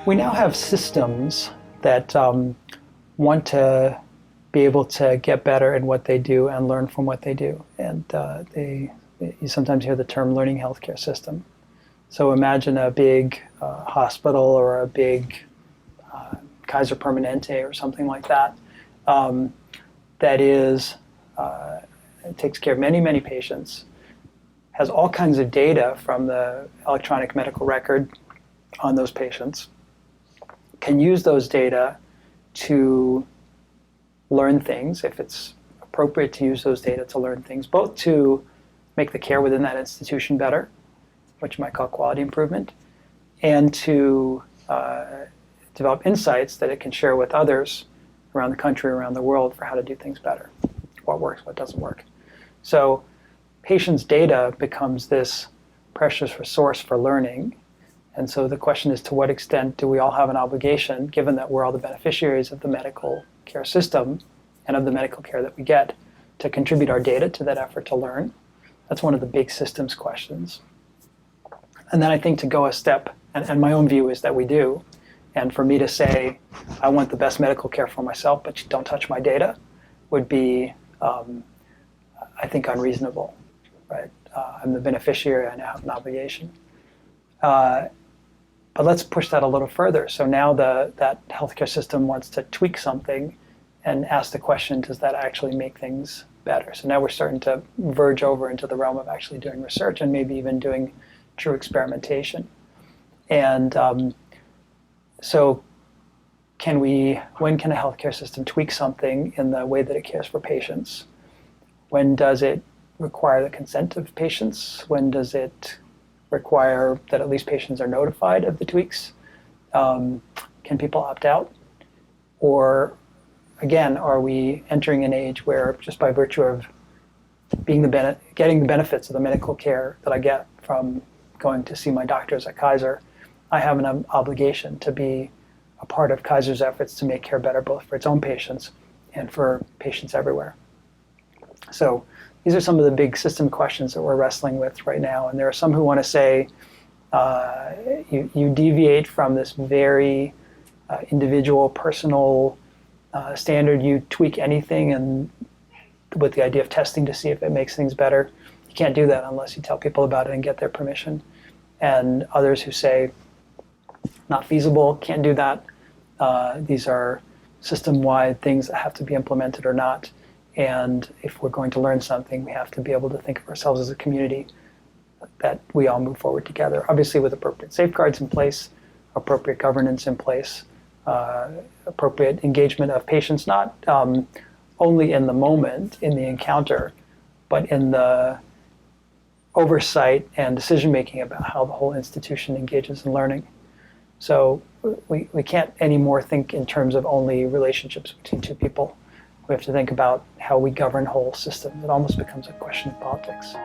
We now have systems that want to be able to get better in what they do and learn from what they do. And you sometimes hear the term learning healthcare system. So imagine a big hospital or a big Kaiser Permanente or something like that, that is, takes care of many, many patients, has all kinds of data from the electronic medical record on those patients, can use those data to learn things, if it's appropriate to use those data to learn things, both to make the care within that institution better, which you might call quality improvement, and to develop insights that it can share with others around the country, around the world, for how to do things better, what works, what doesn't work. So patients' data becomes this precious resource for learning. And so the question is, to what extent do we all have an obligation, given that we're all the beneficiaries of the medical care system and of the medical care that we get, to contribute our data to that effort to learn? That's one of the big systems questions. And then I think to go a step, and my own view is that we do, and for me to say, I want the best medical care for myself, but don't touch my data, would be, I think, unreasonable, right? I'm the beneficiary, I now have an obligation. But let's push that a little further. So now that healthcare system wants to tweak something and ask the question, does that actually make things better? So now we're starting to verge over into the realm of actually doing research and maybe even doing true experimentation. And so when can a healthcare system tweak something in the way that it cares for patients? When does it require the consent of patients? When does it require that at least patients are notified of the tweaks? Can people opt out? Or again, are we entering an age where, just by virtue of getting the benefits of the medical care that I get from going to see my doctors at Kaiser, I have an obligation to be a part of Kaiser's efforts to make care better, both for its own patients and for patients everywhere. So these are some of the big system questions that we're wrestling with right now. And there are some who want to say, you deviate from this very individual, personal standard. You tweak anything, and with the idea of testing to see if it makes things better. You can't do that unless you tell people about it and get their permission. And others who say, not feasible, can't do that. These are system-wide things that have to be implemented or not. And if we're going to learn something, we have to be able to think of ourselves as a community that we all move forward together, obviously with appropriate safeguards in place, appropriate governance in place, appropriate engagement of patients, not only in the moment, in the encounter, but in the oversight and decision-making about how the whole institution engages in learning. So we can't anymore think in terms of only relationships between two people. We have to think about how we govern whole systems. It almost becomes a question of politics.